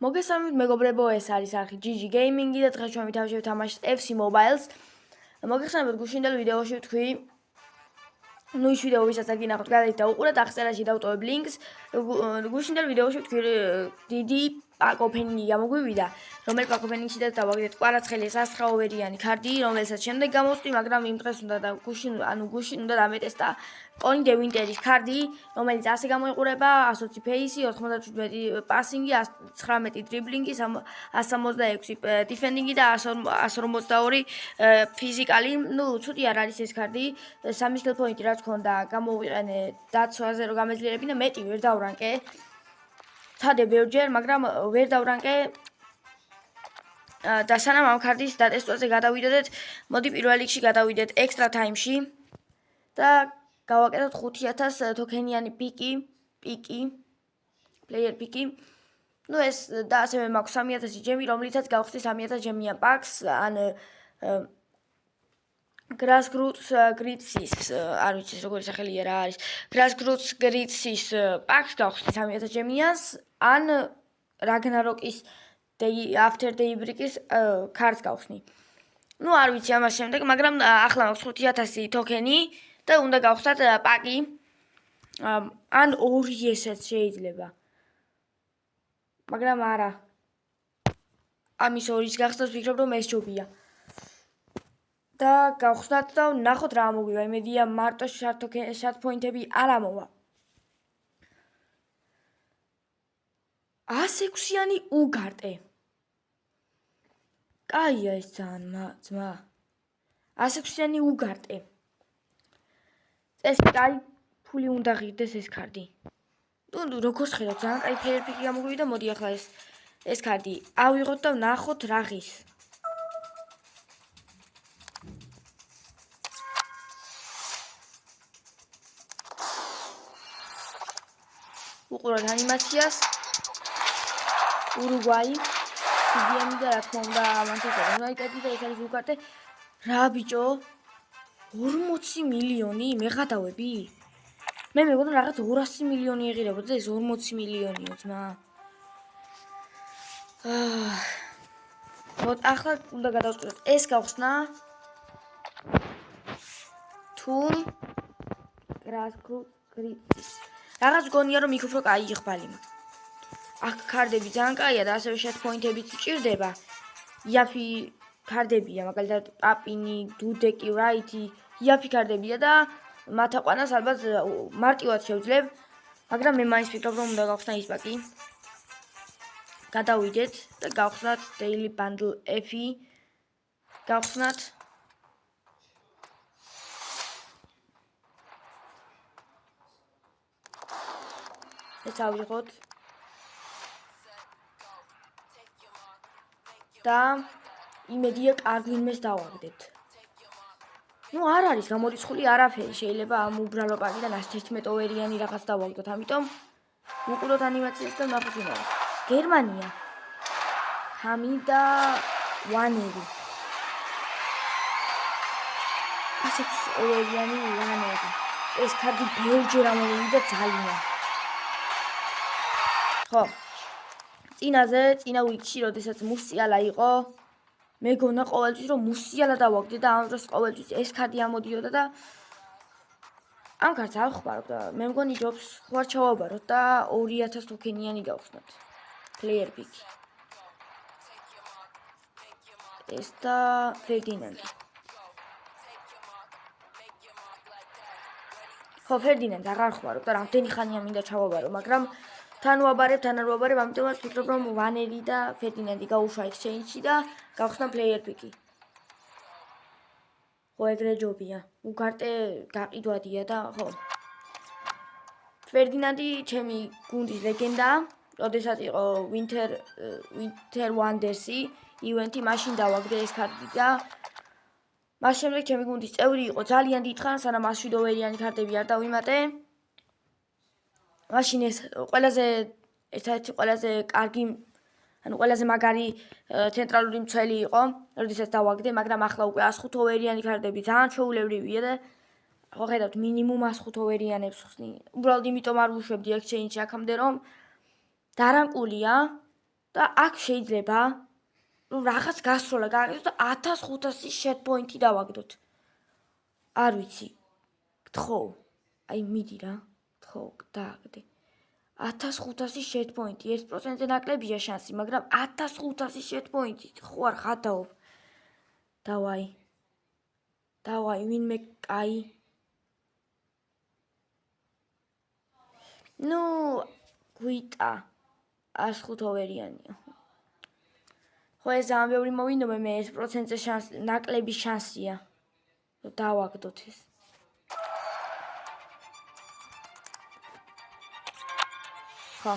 მოგესალმებით მეგობრებო, ეს არის არხი GG Gaming-ი და დღეს ჩვენ ვითამაშებთ თამაშს FC Mobiles. მოგესალმებით გუშინდელ ვიდეოში ვთქვი, ის ვიდეო ვისაც არ გინახავთ, გადაიდეთ და უყურეთ, აღწერაში დავტოვებ ლინკს. გუშინდელ ვიდეოში ვთქვი, დიდი pack opening-ი გამოგვივიდა, რომელი pack opening-შიდაც დავაგდეთ კვარაცხელი 109-ვერიანი ქარდი, რომელსაც შემდეგ გამოვწვი, მაგრამ იმ დღეს უნდა და გუშინ უნდა დამეტესტა Coney de Winter-ის ქარდი, რომელიც ასე გამოიყურება: 120 pace, 97 passing, 19 dribbling, 166 defending და 152 ფიზიკალი. ცუდი არ არის ეს ქარდი. 3 skill point რაც ქონდა, გამოვიყენე დაცვაზე რომ გამეძლიერებინა, მეტი ვერ დავრანკე. ცადე ბევრჯერ, მაგრამ ვერ დავრანკე. და სანამ ამ ქარდის დატესტვაზე გადავიდოდეთ, მოდი პირველ რიგში გადავიდეთ extra time-ში და გავაკეთოთ 5000 თოკენიანი პიკი, player პიკი. ეს და ასევე მაქვს 3000 ჯემი, რომლითაც გავხსნი 3000 ჯემიან პაკს, ან Grassroots Grits-ის, არ ვიცი როგორი სახელია რა არის. Grassroots Grits-ის პაკს გავხსნი 3000 ჯემიანს, ან Ragnarok-ის After Daybreak-ის ქარდს გავხსნი. არ ვიცი ამას შემდეგ, მაგრამ ახლა მაქვს 5000 თოკენი და უნდა გავხსნათ პაკი. ან ორი ესეც შეიძლება. მაგრამ არა. ამის ორის გახსნას ვფიქრობ, რომ ეს ჯობია. და გავხსნათ და ნახოთ რა მოგვივა. იმედია მარტო შართ პოინტები არ ამოვა. 106-იანი უგარტე. კაია ეს ძმა. 106-იანი უგარტე. ეს კაი ფული უნდა ღირდეს ეს ქარდი. როგორც ხედავთ, ძალიან კაი player pick გამოგვივიდა. მოდი ახლა ეს ქარდი ავიღოთ და ვნახოთ რა ღირს. უყუროთ ანიმაციას. ურუგვაი, CDM და რა თქმა უნდა Manchester United და ეს არის უგარტე. რა ბიჭო? 40 მილიონი მე გადავები? მე მეგონა რაღაც 200 მილიონი ეღირებოდა და ეს 40 მილიონიო ძმა. ახლა უნდა გადავწყვეტ ეს გავხსნა თუ Grassroots Grits. რაღაც გონია რომ იქ უფრო კაი იხბალი. აქ ქარდები ძალიან კაია და ასევე შეთ პოინტებიც ჭირდება. იაფი ქარდებია, მაგალითად პაპინი, დუდეკი, რაითი, იაფი ქარდებია და მათ აყვანას ალბათ მარტივად შევძლებ, მაგრამ მე მაინც ვფიქრობ რომ უნდა გავხსნა ის პაკი. გადავიდეთ და გავხსნათ Daily Bundle F-ი. გავხსნათ ეს ავიღოთ და იმედია კარგ ვინმეს დავაგდეთ. არ არის გამორიცხული არაფერი, შეიძლება ამ უბრალო პაკიდან 111 ოვერიანი რაღაც დავაგდოთ, ამიტომ უყუროთ ანიმაციას და ვნახოთ ვინ არის. გერმანია. Kami და Waneri. ასეც ოვერიანი Waneri. ეს ქარდი ბევრჯერ ამოვიდა ძალიან. ხო. წინა ვიკში, როდესაც მუსიალა იყო, მეგონა ყოველთვის რომ მუსიალა დავაგდე და ამ დროს ყოველთვის ეს ქარდი ამოდიოდა და ამ ქარდს არ ხვარობ და მე მგონი ჯობს ხوار ჩავაბაროთ და 2000 თოკენიანი გავხსნათ. Player pick. ეს და Ferdinand. ხო, Ferdinand აღარ ხვარობ და რამდენი ხანია მინდა ჩავაბარო, მაგრამ თან ვაბარებ, ამიტომაც ვფიქრობ რომ Waneri და Ferdinand-ი გაუშვა exchange-ში და გავხსნა player pick-ი. ხო, ეგრე ჯობია. უგარტე გაყიდვადია და ხო. Ferdinand-ი ჩემი გუნდის ლეგენდაა. როდესაც იყო Winter Wonders-ი ივენთი, მაშინ დავაგდე ეს ქარდი და მას შემდეგ ჩემი გუნდის წევრი იყო ძალიან დიდხანს, სანამ 107 ოვერიანი ქარდები არ დავიმატე. მაშინ ეს ერთადერთი ყველაზე კარგი, ყველაზე მაგარი ცენტრალური მცველი იყო, როდესაც დავაგდე, მაგრამ ახლა უკვე 105 ოვერიანი ქარდები ძალიან ჩვეულებრივია და ხო ხედავთ მინიმუმ 105 ოვერიანებს ხსნი. უბრალოდ იმიტომ არ ვუშვებდი exchange-ში აქამდე რომ დარანკულია და აქ შეიძლება რაღაც გასროლა გააკეთოთ და 1500 შეტ პოინტი დავაგდოთ. არ ვიცი. გთხოვ. აი მიდი რა. გთხოვ, დააგდე. 1500 შეტ პოინტი 1%-ზე ნაკლებია შანსი, მაგრამ 1500 შეტ პოინტი ხო არ ხადაობ. დავაი. ვინმე კაი. ნუ გვიტა 105 ვერიანია. ხო ეს ძალიან ბევრი მოვინდომე მე 1%-ზე შანსი, ნაკლები შანსია. დავაგდოთ ეს. ხო.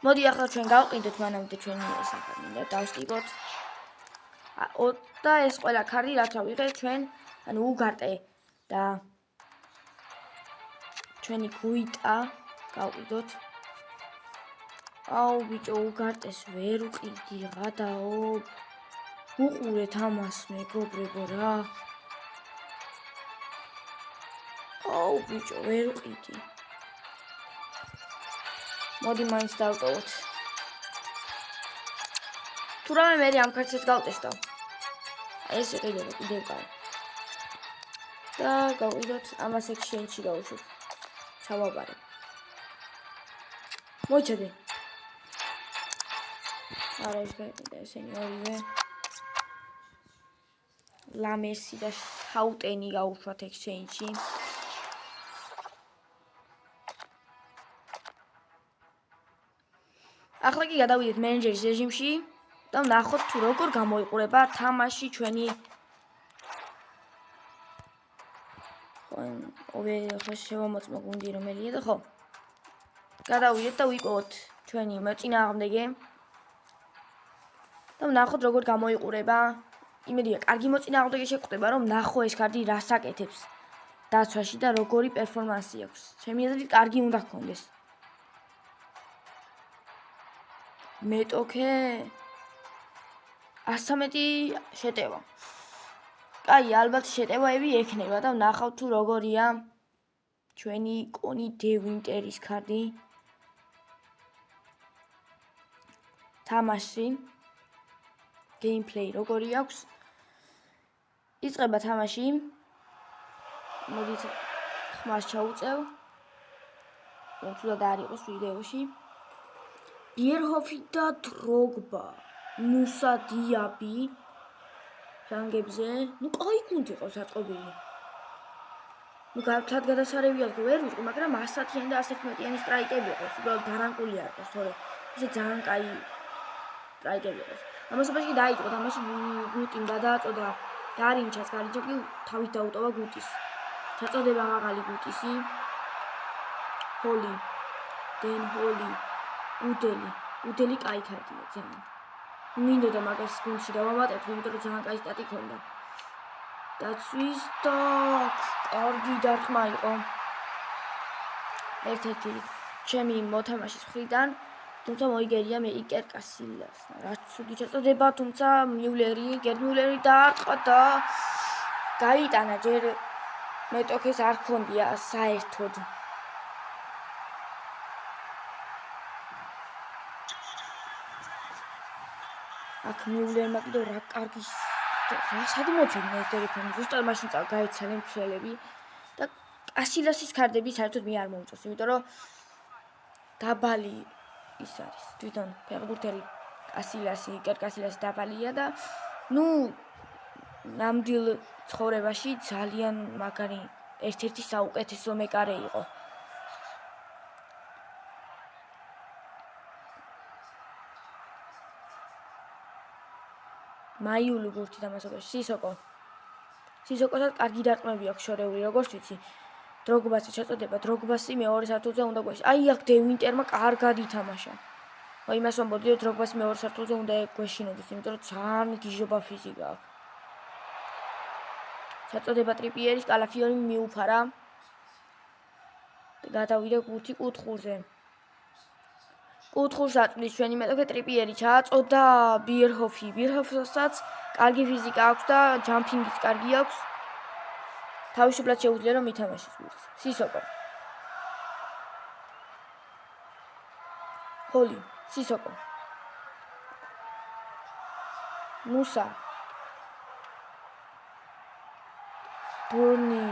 მოდი ახლა ჩვენ გავყიდოთ მანამდე ჩვენი ესახანი და დავსტიკოთ. და ეს ყველა ქარდი რაც ავიღეთ ჩვენ, ანუ უგარტე და ჩვენი გვიტა გავყიდოთ. აუ ბიჭო უგარტეს ვერ უყიდი ღადაო. უყურეთ ამას მეგობრებო რა. აუ ბიჭო ვერ უყიდი. მოდი მაინც დავტოვოთ. თუ რამე მე ამ ქართლებს გავტესტავ. ეს იყიდება კიდევ კაი. და გავყიდოთ ამას exchange-ში გავუშვებ. ჩავაბარებ. მოიჩადე. არა ეს გაიყიდა ესენი ორივე. ლამესი და შაუტენი გავუშვათ exchange-ში. ახლა კი გადავიდეთ მენეჯერის რეჟიმში და ვნახოთ თუ როგორ გამოიყურება თამაში ჩვენი ხო შევამოწმო გუნდი რომელია და ხო გადავიდეთ და ვიპოვოთ ჩვენი მოწინააღმდეგე და ვნახოთ როგორ გამოიყურება. იმედია კარგი მოწინააღმდეგე შეგვხვდება რომ ვნახო ეს კარდი რას აკეთებს დაცვაში და როგორი პერფორმანსი აქვს. ჩემი აზრით კარგი უნდა გქონდეს. მეტოქე 113 შეტევა. კაი, ალბათ შეტევები ექნება და ვნახავთ თუ როგორია ჩვენი კონი დე ვინტერის კარდი. თამაში gameplay როგორი აქვს. იწყება თამაში. მოდით ხმას ჩაუწევ. თუნდაც არ იყოს ვიდეოში. ბიერჰოფი და დროგბა, მუსა დიაბი ჟანგებზე. ნუ კაი გუნდი ყავს აწყობილი. ნუ გარკვეულად გადასარევი აქვს ვერ ვიყო, მაგრამ 110-იანი და 111-იანი სტრაიკები ყავს. უბრალოდ დარანკული არ ყავს, თორე ისე ძალიან კაი სტრაიკები ყავს. ამასობაში დაიწყო თამაში გუტიმ გადააწოდა გარინჩას, გარინჩა კი თავით დაუტოვა გუტის. ჩაწოდება მაღალი გუტისი. ჰოლი, დენ ჰოლი. უდელი კაი ქარდია ძალიან. მინდოდა მაგას გუნდში დავამატებთ, იმიტომ რომ ძალიან კაი სტატი ქონდა. დაცვის და კარგი დარტყმა იყო. ერთ-ერთი ჩემი მოთამაშის მხრიდან, თუმცა მოიგერია მე იკერ კასილას. რაც ცუდი ჩაწოდება, თუმცა გერდ მიულერი დაარტყა და გაიტანა ჯერ მეტოქეს არ ქონდია საერთოდ. აქ მიულერმა კიდევ რა კარგი რა სადმოძებნა ეს ტელეფონი. ზუსტად მაშინ გაიცალე მცველები და კასილასის ქარდები საერთოდ მე არ მომწონს, იმიტომ რომ დაბალი ის არის. თვითონ ფეხბურთელი იკერ კასილასი დაბალია და ნუ ნამდვილ ცხოვრებაში ძალიან მაგარი ერთ-ერთი საუკეთესო მეკარე იყო. მაიული გურთი თამაშობაში სისოკოსაც კარგი დარტყმები აქვს შორეული, როგორც ვიცი. დროგბასი შეწოდება, დროგბასი მეორე სართულზე უნდა გვეშ. აი აქ დე ვინტერმა კარგად ითამაშა. იმას ვამბობდი, რომ დროგბასი მეორე სართულზე უნდა გვეშინოდეს, იმიტომ რომ ძალიან გიჟობა ფიზიკა აქვს. შეწოდება ტრიპიერის კალაფიონი მიუფარა და გადავიდა გუთი კუთხურზე. კუთხურს აწვდის ჩვენი მეტოქე ტრიპიერი ჩააწოდა ბიერჰოფსაც კარგი ფიზიკა აქვს და ჯამპინგიც კარგი აქვს. თავისუფლად შეუძლია რომ ითამაშოს გუნდს. სისოკო. ჰოლი, სისოკო. მუსა ბორნი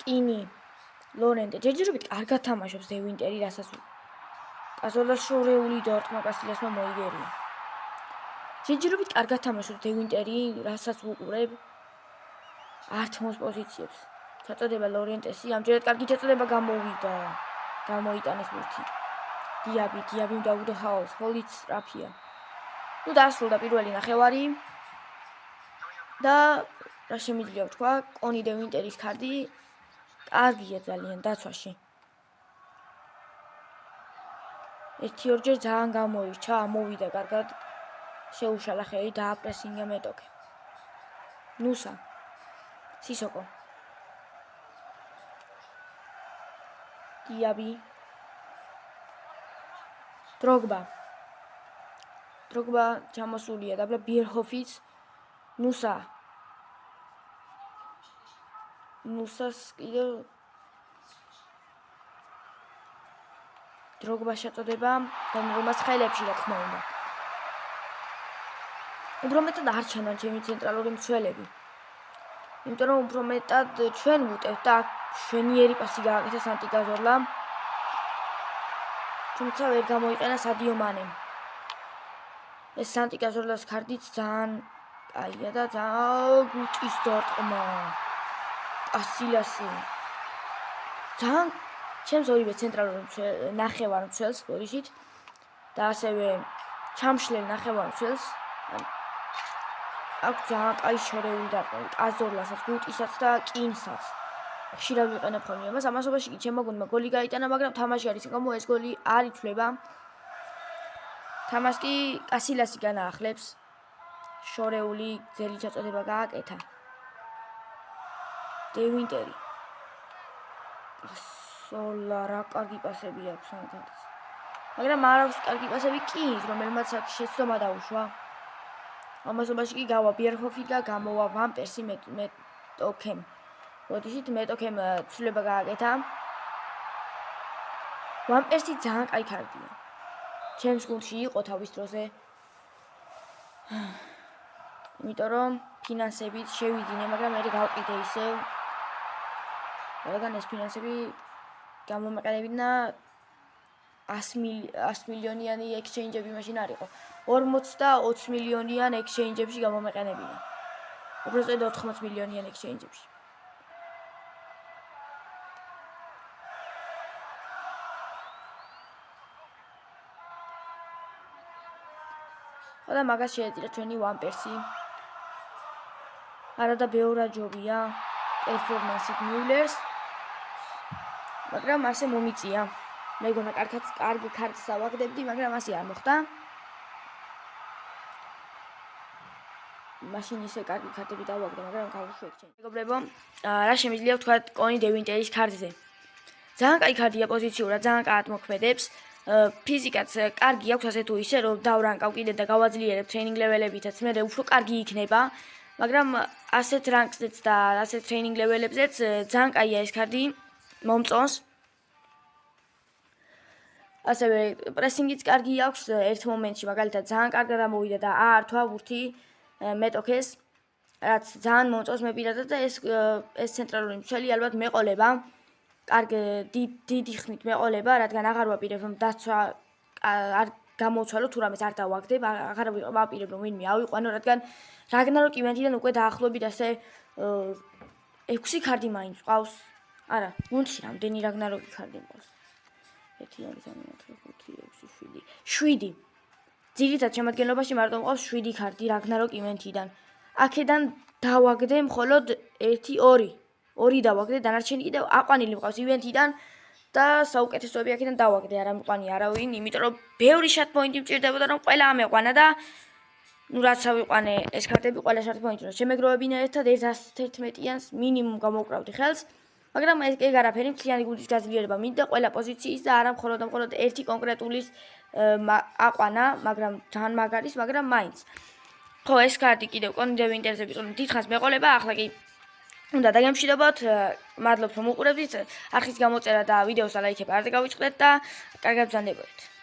კინი ლორენტე ჯერჯერობით კარგად თამაშობს დე ვინტერი, რასაც კაზოლას შორეული დორტმა კასტილიასმა მოიგერია. ჯერჯერობით კარგად თამაშობს დე ვინტერი, რასაც ვუყურებ. არ თმოს პოზიციებს. ჩაწოდება ლორენტესი, ამჯერად კარგი ჩაწოდება გამოვიდა. გამოიტანეს მურთი. დიაბი დაუდო ჰაოს, ჰოლიც რაფია. ნუ დაასრულა პირველი ნახევარი. და რა შემიძლია ვთქვა, კონი დე ვინტერის ქარდი კარგია ძალიან დაცვაში. 1-2 ძალიან გამოირჩა, ამოვიდა კარგად. შეუშალა ხელი და აპრესინგა მეტოქე. ნუსა. სისოკო. დიაბი. დროგბა ჩამოსულია და ბიერჰოფიც. ნუსას კიდევ დროგბა შეწოდება და რომელსაც ხელებში რა თქმა უნდა. უფრო მეტად არ ჩანან ჩემი ცენტრალური მცველები. იმიტომ რომ უფრო მეტად ჩვენ ვუტევთ და შვენიერი პასი გააკეთა სანტი კაზორლამ. თუმცა ვერ გამოიყენა სადიო მანემ. ეს სანტი კაზორლას ქარდიც ძალიან კაია და ძალიან გუჭის დარტყმა. კასილასი. ძალიან ჩემს ორივე ცენტრალურ ნახევარ მცველს ბორისით და ასევე ჩამშლელ ნახევარ მცველს აქვს ძალიან კაი შორეული დარტყმა. კაზორლასაც, გუტისაც და კინსაც. ხშირად ვიყენებ ხოლმე ამას. ამასობაში კი ჩემმა გუნდმა გოლი გაიტანა, მაგრამ თამაში არის გამო ეს გოლი არ ითვლება. თამაშს კი კასილასი განაახლებს. შორეული ძელი ჩაწოდება გააკეთა. დე ვინტერი. სოლა რა კარგი პასები აქვს ამ ქართს. მაგრამ არ აქვს კარგი პასები კინს, რომელმაც აქ შეცდომა დაუშვა. ამასობაში კი გავა ბიერჰოფი და გამოვა ვან პერსი მეტოქემ. როდესაც მეტოქემ ცვლილება გააკეთა. ვან პერსი ძალიან კაი ქარდია. ჩემს გუნდში იყო თავის დროზე. იმიტომ რომ ფინანსებით შევიდინე, მაგრამ მე გავყიდე ისევ. რადგან ეს ფინანსები გამომეყენებინა 100 მილიონიანი ექსჩეინჯები მაშინ არ იყო. 40 და 20 მილიონიან ექსჩეინჯებში გამომეყენებინა. უბრალოდ 80 მილიონიან ექსჩეინჯებში. და მაგას შეეწირა ჩვენი ვან პერსი. არა და ბევრაჯობია პერფორმანსით მიულერს. მაგრამ ასე მომიწია. მეგონა კარგი ქარტს ავაგდებდი, მაგრამ ასე არ მოხდა. მაშინ ისე კარგი ქარტები დავაგდე, მაგრამ გავუშვე. მეგობრებო, რა შემიძლია ვთქვა კონი დე ვინტერის ქარტზე. ძალიან კაი ქარტია პოზიციურად, ძალიან კარგად მოქმედებს. ფიზიკაც კარგი აქვს ასე თუ ისე, რომ დავრანკავ კიდე და გავაძლიერებ ტრეინინგ ლეველებითაც, მე უფრო კარგი იქნება. მაგრამ ასეთ რანკზეც და ასეთ ტრეინინგ ლეველებზეც ძალიან კაია ეს ქარდი მომწონს. ასევე პრესინგიც კარგი აქვს ერთ მომენტში, მაგალითად ძალიან კარგად ამოვიდა და აართვა ვურთი მეტოქეს, რაც ძალიან მომწონს მე პირადად და ეს ცენტრალური მცველი ალბათ მეყოლება. დიდი ხნით მეყოლება, რადგან აღარ ვაპირებ რომ დაცვა არ გამოვცვალო თუ რამეს არ დავაგდებ, აღარ ვაპირებ რომ ვინმე ავიყვანო, რადგან რაგნაროკ ივენთიდან უკვე დაახლოებით ასე 6 ქარდი მაინც ყავს. არა, გუნდში რამდენი რაგნაროკი ქარდი მყავს? 1 2 3 4 5 6 7. ძირითად შემადგენლობაში მარტო მყავს 7 ქარდი რაგნაროკ ივენთიდან. აქედან დავაგდე მხოლოდ 1 2 დავაგდე, დანარჩენი კიდევ აყვანილი მყავს ივენთიდან და საუკეთესოები აქედან დავაგდე, არ ამიყვანი არავინ, იმიტომ რომ ბევრი შართ პოინტი მჭირდებოდა რომ ყველა ამეყვანა და ნუ რაც ავიყვანე ეს ქარტები ყველა შართ პოინტი რომ შემეგროვებინა ერთად 111-იანს მინიმუმ გამოვკრავდი ხელს, მაგრამ ეგ არაფერი მთლიანი გუნდის გაძლიერება მინდა ყველა პოზიციის და არა მხოლოდ ერთი კონკრეტულის აყვანა, მაგრამ ძალიან მაგარის, მაგრამ მაინც. ხო, ეს ქარტი კიდევ კონი დე ვინტერზე ვიყო დიდხანს მეყოლება, ახლა კი უნდა დაგემშვიდობოთ, მადლობთ რომ უყურებდით, არხის გამოწერა და ვიდეოს ლაიქება არ დაგავიწყდეთ და კარგად ბრძანდებოდეთ.